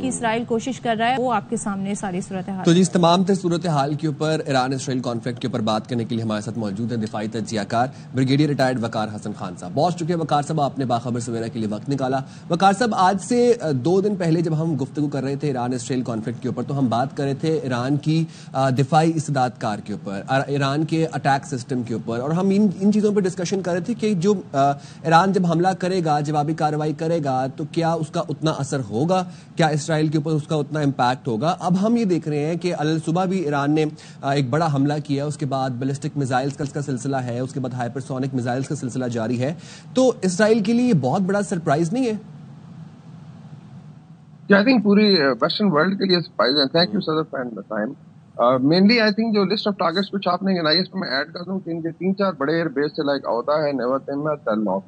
اسرائیل کوشش کر رہا ہے، وہ آپ کے سامنے ساری صورتحال. تو جی اس تمام تر صورتحال کے اوپر ایران اسرائیل کانفلکٹ کے اوپر بات کرنے کے لیے ہمارے ساتھ موجود ہیں دفاعی تجزیہ کار بریگیڈیئر ریٹائرڈ وقار حسن خان صاحب. بہت شکریہ وقار صاحب، آپ نے باخبر سویرا کے لیے وقت نکالا. وقار صاحب، آج سے 2 دن پہلے جب ہم گفتگو کر رہے تھے ایران اسرائیل کانفلکٹ کے اوپر تو ہم بات کر رہے تھے ایران کی دفاعی استعداد کار کے اوپر، ایران کے اٹیک سسٹم کے اوپر، اور ہم ان چیزوں پہ ڈسکشن کر رہے تھے کہ جو ایران جب حملہ کرے گا، جوابی کارروائی کرے گا، تو کیا اس کا اتنا اثر ہوگا، کیا اسرائیل کے اوپر اس کا اتنا امپیکٹ ہوگا. اب ہم یہ دیکھ رہے ہیں کہ صبح بھی ایران نے ایک بڑا حملہ کیا، اس کے بعد بیلسٹک میزائلز کا سلسلہ ہے، اس کے بعد ہائپرسونک میزائلز کا سلسلہ جاری ہے. تو اسرائیل کے لیے یہ بہت بڑا سرپرائز نہیں ہے؟ I think پوری ویسٹرن ورلڈ کے لیے سرپرائز ہے. Thank you sir for the time. Mainly I think جو لسٹ آف ٹارگیٹس کچھ آپ نے گنائی اس میں ایڈ کر دوں کہ ان کے 3-4 بڑے ایئر بیس سے لائک اودا ہے، نیوا تیما، تل ناف،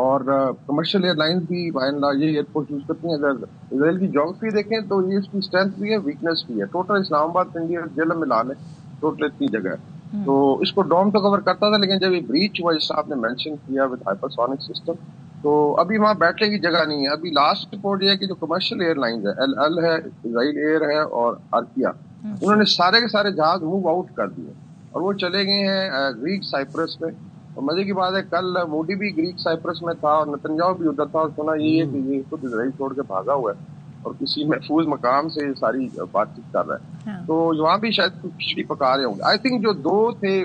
اور کمرشل ایئر لائنز بھی بائی اینڈ لارج یہ ایئرپورٹ یوز کرتی ہیں. اگر اسرائیل کی جیوگرافی دیکھیں تو یہ اس کی اسٹرینتھ بھی ہے، ویکنیس بھی ہے. ٹوٹل اسلام آباد، پنڈی اور جیلم ملا لیں، ٹوٹل اتنی جگہ ہے. تو اس کو ڈوم تو کور کرتا تھا، لیکن جب یہ بریچ ہوا جس آپ نے مینشن کیا ود ہائپرسونک سسٹم، تو ابھی وہاں بیٹھنے کی جگہ نہیں ہے. ابھی لاسٹ رپورٹ یہ ہے کہ جو کمرشل ایئر لائنز ہے، ایل ہے، اسرائیل ایئر ہے اور آرکیا، انہوں نے سارے کے سارے جہاز موو آؤٹ کر دیے اور وہ چلے گئے ہیں گریک سائپرس میں. اور مزے کی بات ہے کل موڈی بھی گریک سائپرس میں تھا اور نتنیاہو بھی ادھر تھا، اور سنا یہ ہے کہ یہ خود اسرائیل چھوڑ کے بھاگا ہوا ہے اور کسی محفوظ مقام سے ساری بات چیت کر رہا ہے. تو وہاں بھی شاید کچھ کھچڑی پکا رہے ہوں گے. آئی تھنک جو 2 تھے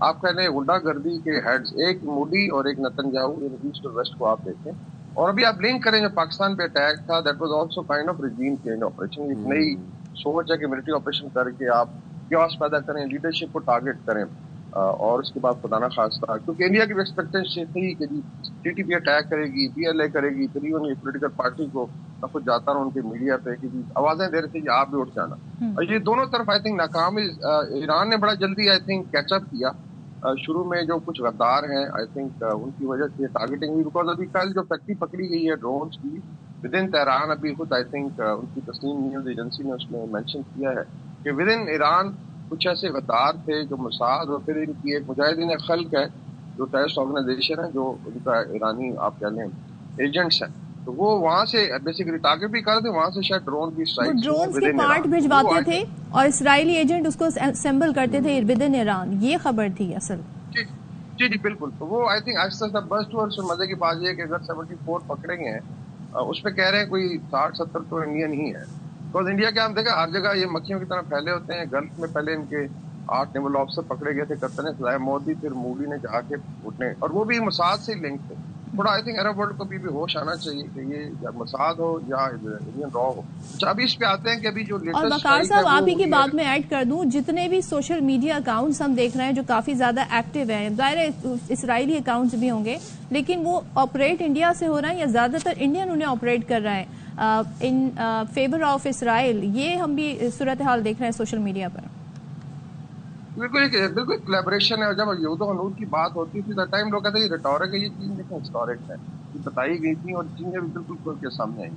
آپ کہہ لیں غنڈہ گردی کے ہیڈز، ایک موڈی اور ایک نتنیاہو، ایسٹ اور ویسٹ کو آپ دیکھیں. اور ابھی آپ لنک کریں جو پاکستان پہ اٹیک تھا، that was also kind of regime change operation. ایک نئی سوچ ہے کہ ملٹری آپریشن کر کے آپ کیوس پیدا کریں، لیڈرشپ کو ٹارگیٹ کریں، اور اس کے بعد خدا نہ خواستہ کیونکہ انڈیا کی بھی ایکسپیکٹیشن تھی کہ جی ٹی ٹی پی اٹیک کرے گی، پی ایل اے کرے گی، پھر ایون پولیٹیکل پارٹی کو میں خود جاتا رہا ان کے میڈیا پہ کہ جی آوازیں دے رہے تھے کہ آپ بھی اٹھ جانا. اور یہ دونوں طرف آئی تھنک ناکام. ایران نے بڑا جلدی آئی تھنک کیچ اپ کیا. شروع میں جو کچھ غدار ہیں آئی تھنک ان کی وجہ سے ٹارگیٹنگ ہوئی، بیکاز ابھی کل جو فیکٹری پکڑی گئی ہے ڈرونز کی ود ان تہران، ابھی خود آئی تھنک ان کی تسنیم نیوز ایجنسی نے اس میں مینشن کیا ہے کہ ود ان ایران کچھ ایسے غدار تھے جو موساد اور پھر ان کی ایک مجاہدین خلق ہے جو ٹیررسٹ آرگنائزیشن ہے، جو ان کا ایرانی آپ کہہ لیں ایجنٹس ہیں، تو وہ وہاں سے بیسیکلی ٹارگیٹ بھی کرتے، وہاں سے شاید ڈرون کی اسٹرائک ڈرونز کے پارٹ بھجواتے تھے اور اسرائیلی ایجنٹ اس کو اسمبل کرتے تھے ود ان ایران. یہ خبر تھی اصل. جی بالکل. تو وہ آئی تھنک آہستہ آہستہ بسٹ ہوا. مزے کی بات یہ ہے کہ اگر 74 پکڑے گئے ہیں اس پہ کہہ رہے ہیں کوئی 60-70 تو انڈین ہی ہے. بیکاز انڈیا کیا ہم دیکھیں ہر جگہ یہ مکھیوں کی طرح پھیلے ہوتے ہیں. گلف میں پہلے ان کے 8 نیول آفیسر پکڑے گئے تھے کرتن خزائے مودی، پھر موڈی نے جا کے اٹھنے، اور وہ بھی موساد سے لنک تھے. تھوڑا آئی تھنک عرب ورلڈ کو بھی ہوش آنا چاہیے کہ یہ یا موساد ہو یا انڈین را ہو. اچھا ابھی اس پہ آتے ہیں کہ ابھی جو اور وقار صاحب آپ ہی کی بات میں ایڈ کر دوں، جتنے بھی سوشل میڈیا اکاؤنٹس ہم دیکھ رہے ہیں جو کافی زیادہ ایکٹیو ہیں، ظاہر اسرائیلی اکاؤنٹس بھی ہوں گے لیکن وہ آپریٹ انڈیا سے ہو رہا ہے یا زیادہ تر انڈین انہیں آپریٹ کر رہا ہے ان فیور آف اسرائیل. یہ ہم بھی صورتحال دیکھ رہے ہیں سوشل میڈیا پر. بالکل کولیبریشن ہے. جب یہود و حنود کی بات ہوتی تھی ٹائم لوگ کہتے ہیں ریٹورک ہے، یہ چیز لیکن ہسٹورک ہے، یہ بتائی گئی تھی اور چیزیں بھی بالکل کھل کے سامنے آئی.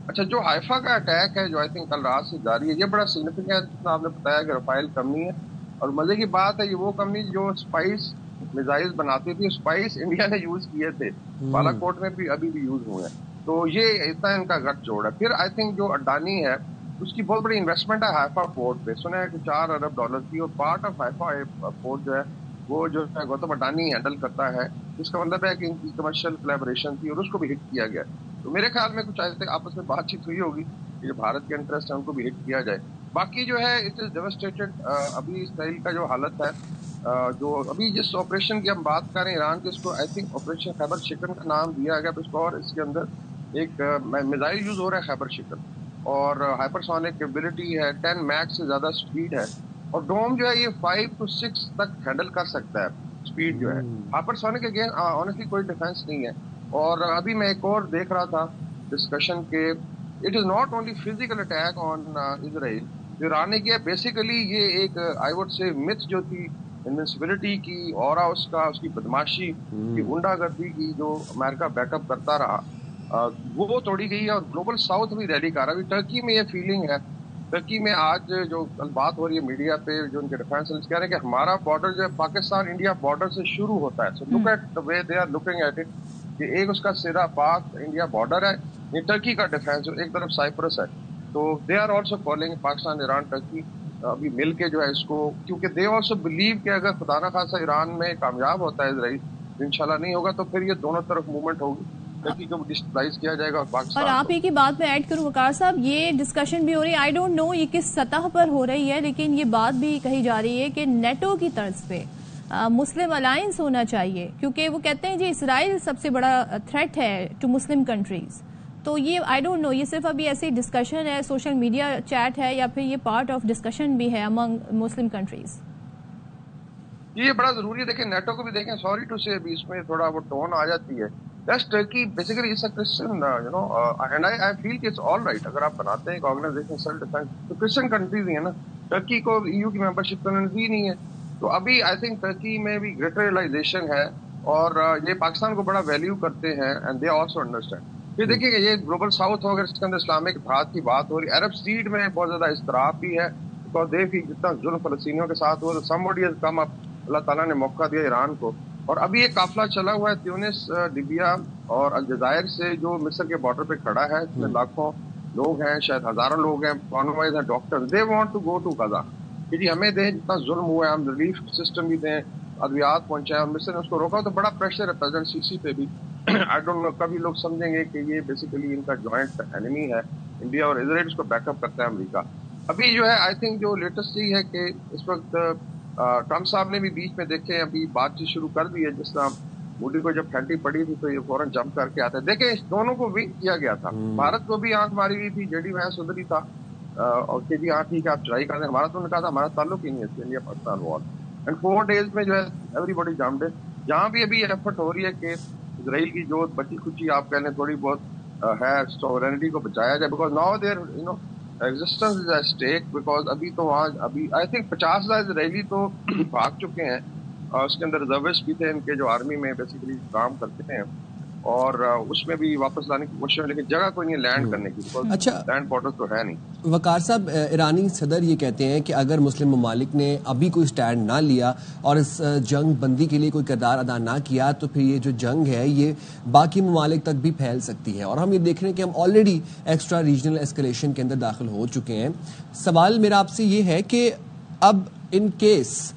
اچھا جو حائفہ کا اٹیک ہے جو آئی تھنک کل رات سے جاری ہے، یہ بڑا سگنیفیکنٹ ہے. جتنا آپ نے بتایا کہ رفائل کمپنی ہے، اور مزے کی بات ہے یہ وہ کمپنی جو اسپائس میزائل بناتی تھی، اسپائس انڈیا نے یوز کیے تھے، بالا کوٹ میں بھی ابھی بھی یوز ہوئے ہیں. تو یہ اتنا ان کا گٹ جوڑ ہے. پھر آئی تھنک جو اڈانی ہے اس کی بہت بڑی انویسٹمنٹ ہے ہائفا پورٹ پہ، سنا ہے کہ $4 ارب کی، اور پارٹ آف ہائفا پورٹ جو ہے وہ جو ہے گوتم اڈانی ہینڈل کرتا ہے، جس کا مطلب ہے کہ ان کی کمرشل کولیبریشن تھی اور اس کو بھی ہٹ کیا گیا. تو میرے خیال میں کچھ ایسے آپس میں بات چیت ہوئی ہوگی کہ جو بھارت کے انٹرسٹ ہیں ان کو بھی ہٹ کیا جائے. باقی جو ہے اٹ از ڈیواسٹیٹڈ. ابھی اسرائیل کا جو حالت ہے، جو ابھی جس آپریشن کی ہم بات کریں ایران کے، اس کو آئی تھنک آپریشن خیبر شکن کا نام دیا گیا، اور اس کے اندر ایک میزائل یوز ہو رہا ہے خیبر شکن، اور ہائپرسونک ایبلٹی ہے، 10 میک سے زیادہ سپیڈ ہے، اور ڈوم جو ہے یہ 5 to 6 تک ہینڈل کر سکتا ہے سپیڈ جو ہے. ہائپرسونک اگین آنیسٹلی کوئی ڈیفینس نہیں ہے. اور ابھی میں ایک اور دیکھ رہا تھا ڈسکشن کے it is not only physical attack on Israel جو ایران نے کیا. بیسیکلی یہ ایک آئی وڈ سے متھ جو تھی انوینسبلٹی کی، اور اس کی بدماشی کی، غنڈہ گردی کی، جو امریکہ بیک اپ کرتا رہا، وہ توڑی گئی ہے. اور گلوبل ساؤتھ بھی ریلی کر رہا ہے. ٹرکی میں یہ فیلنگ ہے، ٹرکی میں آج جو کل بات ہو رہی ہے میڈیا پہ، جو ان کے ڈیفینس کہہ رہے ہیں کہ ہمارا بارڈر جو ہے پاکستان انڈیا بارڈر سے شروع ہوتا ہے. So look at the way they are looking at it کہ ایک اس کا سرا پاک انڈیا بارڈر ہے، یہ ٹرکی کا ڈیفینس جو ایک طرف سائپرس ہے. تو they are also calling Pakistan Iran Turkey ابھی مل کے جو ہے اس کو, کیونکہ دے آلسو بلیو کہ اگر خدا نہ خاصا ایران میں کامیاب ہوتا ہے اسرائیل, انشاءاللہ نہیں ہوگا, تو پھر یہ دونوں طرف موومنٹ ہوگی, ٹرکی کو ڈسٹرائز کیا جائے گا اور پاکستان. اور آپ ایک ہی بات میں ایڈ کروں وقار صاحب, یہ ڈسکشن بھی ہو رہی ہے, آئی ڈونٹ نو یہ کس سطح پر ہو رہی ہے, لیکن یہ بات بھی کہی جا رہی ہے کہ نیٹو کی طرز پہ مسلم الائنس ہونا چاہیے, کیونکہ وہ کہتے ہیں جی اسرائیل سب سے بڑا تھریٹ ہے ٹو مسلم کنٹریز. تو یہ آئی ڈونٹ نو, یہ صرف ابھی ایسی ڈسکشن ہے, سوشل میڈیا چیٹ ہے, یا پھر یہ پارٹ آف ڈسکشن بھی ہے امنگ مسلم کنٹریز. یہ بڑا ضروری ہے. دیکھیں نیٹو کو بھی دیکھیں, سوری ٹو سے ابھی اس میں تھوڑا وہ ٹون آ جاتی ہے. That's Turkey basically is a Christian, and I feel it's all right. اگر آپ بناتے ہیں ایک آرگنائزیشن سیلف ڈیفینس, تو کرسچن کنٹریز ہی ہے نا, ٹرکی کو EU کی ممبرشپ کرنے بھی نہیں ہے. تو ابھی آئی تھنک ٹرکی میں بھی گریٹر ریئلائزیشن ہے, اور یہ پاکستان کو بڑا ویلیو کرتے ہیں, اینڈ دے آلسو انڈرسٹینڈ. پھر دیکھیے کہ یہ گلوبل ساؤتھ ہو, اگر اس کے اندر اسلامک اتحاد کی بات ہو رہی, عرب سٹریٹ میں بہت زیادہ اضطراب بھی ہے, بیکاز دے فیل جتنا ظلم فلسطینیوں کے ساتھ ہوا, تو somebody has come up, اللہ تعالیٰ نے موقع دیا ایران کو. اور ابھی ایک قافلہ چلا ہوا ہے تیونس, لیبیا اور الجزائر سے, جو مصر کے بارڈر پہ کھڑا ہے, اس میں لاکھوں لوگ ہیں, شاید ہزاروں لوگ ہیں, کانوائز ہیں, doctor, they want to go to Gaza, کہ جی ہمیں دیں, جتنا ظلم ہوا ہے ہم ریلیف سسٹم بھی دیں, ادویات پہنچائیں. اور مصر نے اس کو روکا, تو بڑا پریشر ہے پریزیڈنٹ سیسی پہ بھی. آئی ڈونٹ نو, کبھی لوگ سمجھیں گے کہ یہ بیسیکلی ان کا جوائنٹ انیمی ہے انڈیا, اور اسرائیل اس کو بیک اپ کرتا ہے امریکہ. ابھی جو ہے آئی تھنک جو لیٹسٹ یہ ہے کہ اس وقت ٹرمپ صاحب نے بھی بیچ میں دیکھیں ابھی بات چیت شروع کر دی ہے, جس طرح مودی کو جب پھینٹی پڑی تھی تو یہ فوراً جمپ کر کے آتے. دیکھیں اس دونوں کو وک کیا گیا تھا, بھارت کو بھی آنکھ ماری ہوئی تھی, جے ڈی وینس ادھر ہی تھا, اور کہ جی ہاں ٹھیک ہے آپ چڑھائی کر دیں, ہمارا تو نے کہا تھا ہمارا تعلق ہی نہیں ہے India Pakistan war. And 4 days میں جو ہے ایوری باڈی جمپڈ ہے. جہاں بھی ابھی ایفرٹ ہو رہی ہے کہ اسرائیل کی جو بچی کچی آپ کہہ لیں تھوڑی بہت ہے سوورینٹی کو بچایا جائے, because now their existence is at stake, because ابھی تو وہاں ابھی آئی تھنک 50,000 اسرائیلی تو بھاگ چکے ہیں, اور اس کے اندر ریزروسٹ بھی تھے ان کے جو آرمی میں بیسیکلی کام کرتے ہیں, اور اس میں بھی واپس لانے کی کوشش ہے, لیکن جگہ کوئی نہیں لینڈ کرنے کی, اچھا لینڈ بارڈر تو ہے نہیں. وقار صاحب, ایرانی صدر یہ کہتے ہیں کہ اگر مسلم ممالک نے ابھی کوئی سٹینڈ نہ لیا اور اس جنگ بندی کے لیے کوئی کردار ادا نہ کیا, تو پھر یہ جو جنگ ہے یہ باقی ممالک تک بھی پھیل سکتی ہے. اور ہم یہ دیکھ رہے ہیں کہ ہم آلریڈی ایکسٹرا ریجنل ایسکلیشن کے اندر داخل ہو چکے ہیں. سوال میرا آپ سے یہ ہے کہ اب ان کیس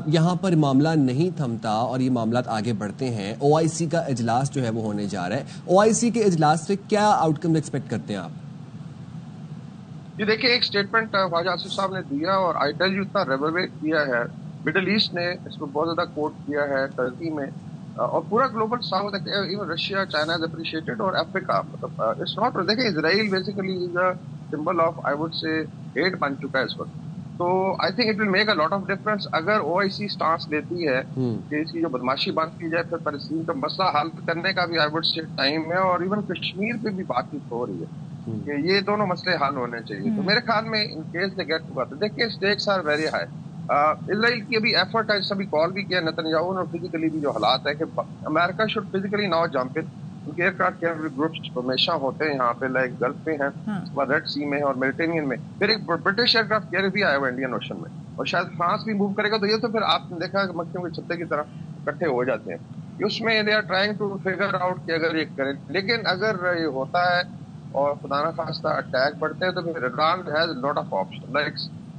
یہاں پر معاملہ نہیں تھمتا اور یہ معاملات آگے بڑھتے ہیں, OIC کا اجلاس جو ہے وہ ہونے جا رہا ہے, OIC کے اجلاس سے کیا آؤٹ کم ایکسپیکٹ کرتے ہیں آپ؟ یہ دیکھیں ایک سٹیٹمنٹ خواجہ آصف صاحب نے دیا, اور آئی ٹیل یو اتنا ریورویٹ کیا ہے مڈل ایسٹ نے, اس کو بہت زیادہ کوٹ کیا ہے ٹرکی میں, اور پورا global south, even Russia, China is appreciated, اور افریقہ, مطلب اٹس ناٹ. دیکھیں Israel basically is a symbol of I would say hate بن چکا ہے اس وقت. تو I think it will make a lot of difference اگر OIC اسٹانس لیتی ہے کہ اس کی جو بدماشی بند کی جائے, پھر فلسطین کا مسئلہ حل کرنے کا بھی آئی وڈ سے ٹائم ہے, اور ایون کشمیر پہ بھی بات چیت ہو رہی ہے کہ یہ دونوں مسئلے حل ہونے چاہیے. تو میرے خیال میں in case they get to, دیکھیے stakes are very high. Israel کی ابھی ایفرٹ ہے, سبھی کال بھی کیا نتنیاہو نے, اور فزیکلی بھی جو حالات ہے کہ America should physically now jump in. ان کے ایئر کرافٹ کیریئر گروپس ہمیشہ ہوتے ہیں یہاں پہ, لائک گلف میں ہیں, ریڈ سی میں اور میڈیٹرینین میں. پھر ایک برٹش ایئر کرافٹ کیریئر بھی آیا ہوا انڈین اوشن میں, اور شاید فرانس بھی موو کرے گا. تو یہ تو پھر آپ نے دیکھا کہ مکھیوں کے چھتے کی طرح اکٹھے ہو جاتے ہیں. اس میں they are trying to figure out کہ اگر یہ کریں, لیکن اگر یہ ہوتا ہے اور خدا نخواستہ اٹیک بڑھتے ہیں, تو پھر Iran has lot of option, like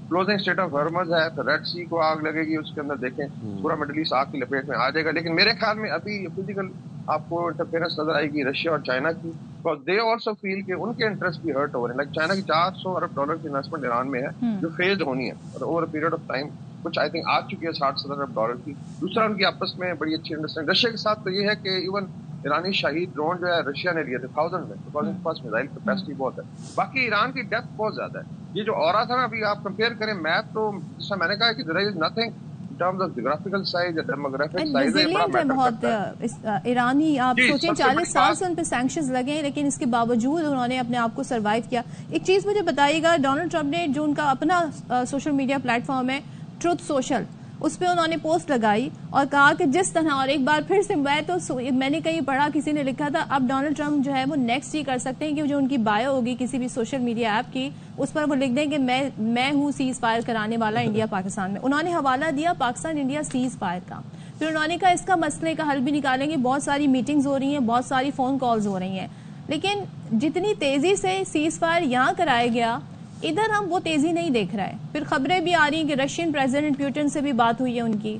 closing state of Hormuz ہے, پھر ریڈ سی کو آگ لگے گی, اس کے اندر دیکھیں پورا مڈل ایسٹ آگ کی لپیٹ میں آ جائے گا. لیکن میرے خیال میں ابھی فزیکل آپ کو انٹرفیئرنس نظر آئے گی رشیا اور چائنا کی, اور دے آلسو فیل کہ ان کے انٹرسٹ بھی ہرٹ ہو رہے ہیں. لائک چائنا کی $400 ارب کی انویسٹمنٹ ایران میں ہے, جو فیزڈ ہونی ہے, اور اوور پیریڈ آف ٹائم کچھ آئی تھنک آ چکی ہے $60-70 ارب کی. دوسرا ان کی آپس میں بڑی اچھی انڈرسٹینڈ رشیا کے ساتھ. تو یہ ہے کہ ایون ایرانی شاہید ڈرون جو ہے رشیا نے لیے تھے 1000 میں, بیکاز ان کے پاس میزائل کیپیسٹی بہت ہے. باقی ایران کی ڈیپتھ بہت زیادہ ہے. یہ جو اورا تھا نا, ابھی آپ کمپیئر کریں میپ, تو جس میں نے کہا کہ there is nothing in terms of geographical size or demographic size ہے, بڑا میٹر کرتا ہے. ایرانی آپ سوچیں 40 سال سے ان پہ سینکشنز لگے ہیں, لیکن اس کے باوجود انہوں نے اپنے آپ کو سروائیو کیا. ایک چیز مجھے بتائیے گا, ڈونلڈ ٹرمپ نے جو ان کا اپنا سوشل میڈیا پلیٹ فارم ہے ٹروتھ سوشل, اس پہ انہوں نے پوسٹ لگائی اور کہا کہ جس طرح, اور ایک بار پھر سے میں نے کہیں پڑھا, کسی نے لکھا تھا اب ڈونلڈ ٹرمپ جو ہے وہ نیکسٹ یہ کر سکتے ہیں کہ جو ان کی بایو ہوگی کسی بھی سوشل میڈیا ایپ کی, اس پر وہ لکھ دیں کہ میں ہوں سیز فائر کرانے والا انڈیا پاکستان میں. انہوں نے حوالہ دیا پاکستان انڈیا سیز فائر کا. پھر انہوں نے کہا اس کا مسئلے کا حل بھی نکالیں گے, بہت ساری میٹنگز ہو رہی ہیں, بہت ساری فون کالز ہو رہی ہیں. لیکن جتنی تیزی سے سیز فائر یہاں کرایا گیا ادھر ہم وہ تیزی نہیں دیکھ رہے. پھر خبریں بھی آ رہی ہیں کہ رشین پریزیڈنٹ پیوٹن سے بھی بات ہوئی ہے ان کی.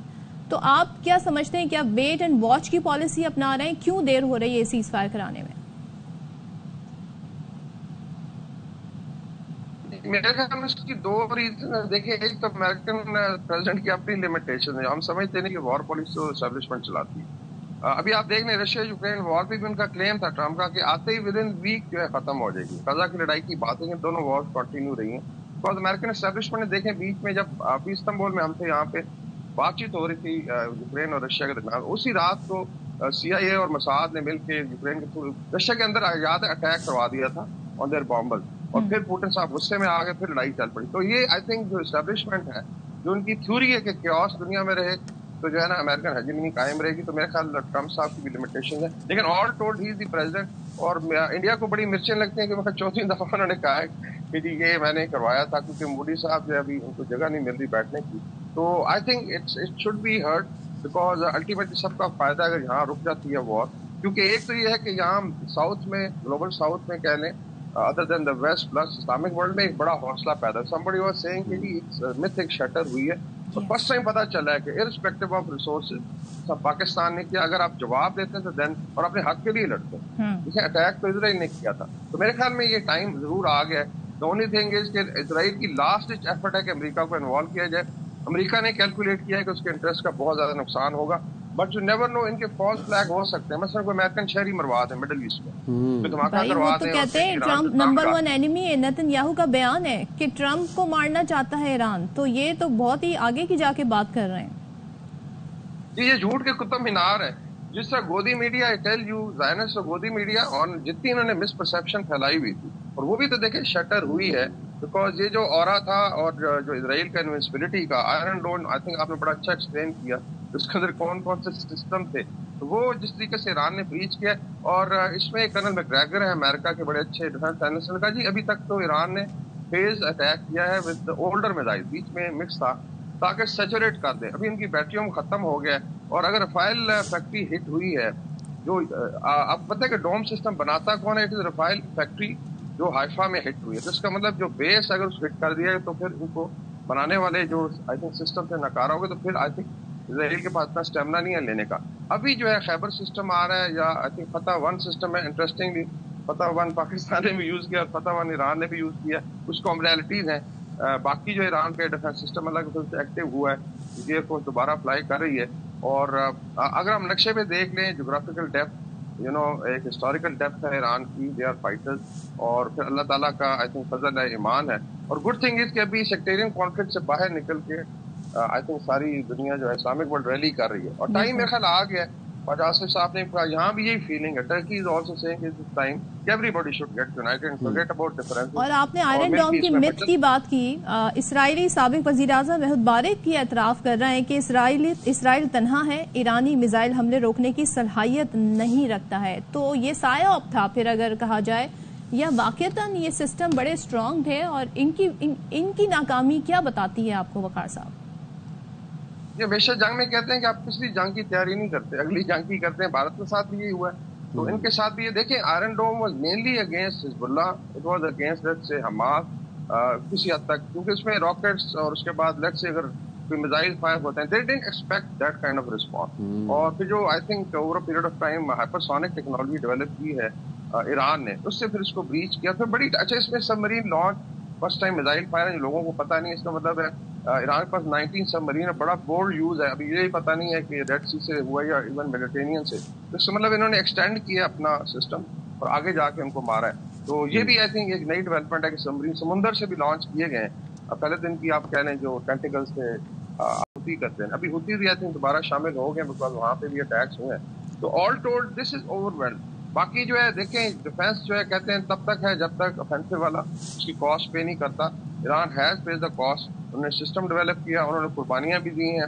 تو آپ کیا سمجھتے ہیں, کیا ویٹ اینڈ واچ کی پالیسی اپنا رہے ہیں؟ کیوں دیر ہو رہی ہے سیز فائر کرانے میں؟ میرے خیال میں اس کی دو ریزن ہے. دیکھیں, ایک تو امریکن پریزیڈنٹ کی اپنی لمیٹیشن ہے. ہم سمجھتے ہیں کہ وار پالیسی تو اسٹیبلشمنٹ چلاتی ہے. ابھی آپ دیکھ لیں رشیا یوکرین وار پہ بھی ان کا کلیم تھا ٹرمپ کا کہ آتے ہی ود ان ویک جو ہے ختم ہو جائے گی. غزہ کی لڑائی کی باتیں ہیں, دونوں وار کنٹینیو رہی ہیں. بیکاز امریکن اسٹیبلشمنٹ نے دیکھیں بیچ میں جب ابھی استنبول میں ہم تھے, یہاں پہ بات چیت ہو رہی تھی یوکرین اور رشیا کے درمیان, اسی رات کو سی آئی اے اور موساد نے مل کے یوکرین کے رشیا کے اندر یاد اٹیک کروا دیا تھا آن دیئر بامبرز, اور پھر پوٹن صاحب غصے میں آ گئے, پھر لڑائی چل پڑی. تو یہ آئی تھنک جو اسٹیبلشمنٹ ہے, جو ان کی تھیوری ہے کہ کیوس دنیا میں رہے تو جو ہے نا امریکن ہیجمنی قائم رہے گی, تو میرے خیال ٹرمپ صاحب کی بھی لمیٹیشن ہے. لیکن all told he is the president, اور انڈیا کو بڑی مرچیں لگتی ہیں کہ میں چوتھی دفعہ انہوں نے کہا ہے کہ جی یہ میں نے کروایا تھا, کیونکہ مودی صاحب جو ہے ابھی ان کو جگہ نہیں مل رہی بیٹھنے کی. تو I think it should be heard, because ultimately سب کا فائدہ ہے اگر یہاں رک جاتی ہے وار. کیونکہ ایک تو یہ ہے کہ یہاں ساؤتھ میں, گلوبل ساؤتھ میں کہہ لیں, other than the west plus Islamic world میں ایک بڑا حوصلہ پیدا. somebody was saying کہ جی myth ایک شٹر ہوئی ہے, اور فرسٹ ٹائم پتا چلا ہے کہ irrespective of resources سب پاکستان نے کیا, اگر آپ جواب دیتے ہیں تو دین, اور اپنے حق کے لیے لڑتے ہیں. اسے اٹیک تو اسرائیل نے کیا تھا. تو میرے خیال میں یہ ٹائم ضرور آ گیا ہے. the only thing is کہ اسرائیل کی لاسٹ ایفرٹ ہے کہ امریکہ کو انوالو کیا جائے. امریکہ نے کیلکولیٹ کیا ہے کہ اس کے انٹرسٹ کا بہت زیادہ نقصان ہوگا, بٹ یو نیور نو, ان کے فالس فلیگ ہو سکتے ہیں. مثلا کوئی امریکن شہری مروا دیں مڈل ایسٹ میں, دھماکہ کروا دیں. کہتے ہیں ٹرمپ نمبر 1 اینیمی ہے. نیتن یاہو کا بیان ہے کہ ٹرمپ کو مارنا چاہتا ہے ایران, تو یہ تو بہت ہی آگے کی جا کے بات کر رہے ہیں. جی یہ جھوٹ کے قطب مینار ہے. جس طرح گودی media, I tell you, Zionist اور گودی میڈیا, اور جتنی انہوں نے مس پرسپشن پھیلائی ہوئی تھی, اور وہ بھی تو دیکھیں شٹر ہوئی ہے. بیکاز یہ جو اورا تھا اور جو اسرائیل کا انوینسبلٹی کا آئرن ڈون, آئی تھنک آپ نے بڑا اچھا ایکسپلین کیا اس کے اندر کون کون سے سسٹم تھے. تو وہ جس طریقے سے ایران نے بریچ کیا, اور اس میں کرنل میکگریگر ہے امریکہ کے بڑے اچھے ڈیفینس اینالسٹ کا, جی ابھی تک تو ایران نے فیز اٹیک کیا ہے ود اولڈر میزائل, بیچ میں مکس تھا تاکہ سیچوریٹ کر دیں. ابھی ان کی بیٹریوں میں ختم ہو گیا, اور اگر رفائل فیکٹری ہٹ ہوئی ہے, جو آپ پتہ ہے کہ ڈوم سسٹم بناتا کون ہے, اٹ از رفائل فیکٹری جو ہائفا میں ہٹ ہوئی ہے. تو اس کا مطلب جو بیس اگر اس ہٹ کر دیا ہے, تو پھر ان کو بنانے والے جو آئی تھنک سسٹم سے ناکارہ ہو گئے, تو پھر آئی تھنک اسرائیل کے پاس اتنا اسٹیمنا نہیں ہے لینے کا. ابھی جو ہے خیبر سسٹم آ رہا ہے, یا آئی تھنک فتح 1 سسٹم ہے. انٹرسٹنگلی فتح 1 پاکستان نے بھی یوز کیا, اور فتح 1 ایران نے بھی یوز کیا. کچھ کامنالٹیز ہیں. باقی جو ایران کا ڈیفینس سسٹم الگ سے ایکٹیو ہوا ہے, ایئر فورس دوبارہ فلائی کر رہی ہے. اور اگر ہم نقشے پہ دیکھ لیں جغرافیکل ڈیپتھ, ایک ہسٹوریکل ڈیپتھ ہے ایران کی, دے آر فائٹرز, اور پھر اللہ تعالیٰ کا آئی تھنک فضل ہے, ایمان ہے. اور گڈ تھنگ از کہ ابھی سیکٹیرین کانفلکٹ سے باہر نکل کے آئی تھنک ساری دنیا جو ہے اسلامک ورلڈ ریلی کر رہی ہے, اور ٹائم میرے خیال آ گیا ہے. اور آصف صاحب نے کہا یہاں بھی یہی فیلنگ ہے, Turkey is also seeing it is time کہ everybody should get united and forget about differences. اور آپ نے آئرن ڈوم کی مت کی بات کی. اسرائیلی سابق وزیر اعظم احد بارک کی اعتراف کر رہے ہیں کہ اسرائیل تنہا ہے, ایرانی میزائل حملے روکنے کی صلاحیت نہیں رکھتا ہے. تو یہ سایہ اب تھا پھر اگر کہا جائے, یا واقعتاً یہ سسٹم بڑے اسٹرانگ تھے, اور ان کی ناکامی کیا بتاتی ہے آپ کو وقار صاحب؟ یہ ہمیشہ جنگ میں کہتے ہیں کہ آپ پچھلی جنگ کی تیاری نہیں کرتے, اگلی جنگ کی کرتے ہیں. بھارت کے ساتھ بھی یہی ہوا ہے, تو ان کے ساتھ بھی یہ دیکھیں, iron dome was mainly against Hezbollah, it was against let's say Hamas کسی حد تک, کیونکہ اس میں راکٹس اور اس کے بعد لیٹس سے اگر کوئی میزائل فائر ہوتے ہیں, they didn't expect that kind of response. اور پھر جو I think over a period of time hypersonic technology develop کی ہے ایران نے, اس سے پھر اس کو بریچ کیا. پھر بڑی اچھا اس میں submarine launch first time missile fire ہے, لوگوں کو پتا نہیں. اس کا مطلب ہے ایران کے پاس 19 سب مرین ہے, بڑا بولڈ یوز ہے. ابھی یہ پتا نہیں ہے کہ ریڈ سی سے ہوا یا ایون میڈیٹرینین سے. اس کا مطلب انہوں نے ایکسٹینڈ کیا اپنا سسٹم, اور آگے جا کے ان کو مارا ہے. تو یہ بھی آئی تھنک ایک نئی ڈیولپمنٹ ہے کہ سب مرین سمندر سے بھی لانچ کیے گئے ہیں. پہلے دن کی آپ کہہ لیں جو ٹینٹیکل سے ہوتی کرتے ہیں, ابھی ہوتی بھی آئی تھنک دوبارہ شامل ہو گئے, بیکاز وہاں پہ بھی اٹیکس ہوئے ہیں. تو آل ٹولڈ دس از اوور ویلڈ. باقی جو ہے دیکھیں, ڈیفینس جو ہے کہتے ہیں تب تک ہے جب تک offensive والا اس کی کاسٹ پے نہیں کرتا. Iran has pays the cost. انہوں نے سسٹم ڈیولپ کیا, انہوں نے قربانیاں بھی دی ہیں,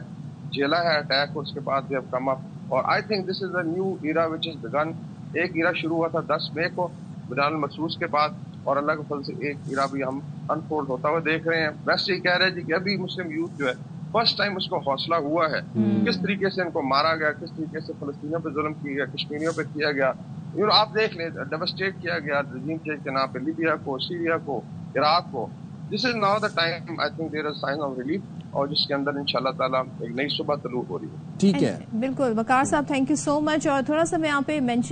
جھیلا ہے اٹیک, اس کے بعد جب کم اپ. اور I think this is a new era وچ از بگن. ایک ایرا شروع ہوا تھا 10 مئی کو بلال المسوس کے بعد, اور اللہ کے فضل سے ایک ایرا بھی ہم انفولڈ ہوتا ہوا دیکھ رہے ہیں. ویسٹ یہ کہہ رہے ہیں کہ ابھی مسلم یوتھ جو ہے فرسٹ ٹائم اس کو حوصلہ ہوا ہے, کس طریقے سے ان کو مارا گیا, کس طریقے سے فلسطینیوں پہ ظلم کیا گیا, کشمیریوں پہ کیا گیا, آپ دیکھ لیں ڈیوسٹیٹ کیا گیا رجیم چینج کے نام پہ لیبیا کو، سیریا کو، عراق کو. This is now the time I think there is sign of relief, اور جس کے اندر انشاءاللہ تعالیٰ ایک نئی صبح طلوع ہو رہی ہے. ٹھیک ہے بالکل وقار صاحب، تھینک یو سو مچ. اور تھوڑا سا میں یہاں پہ مینشن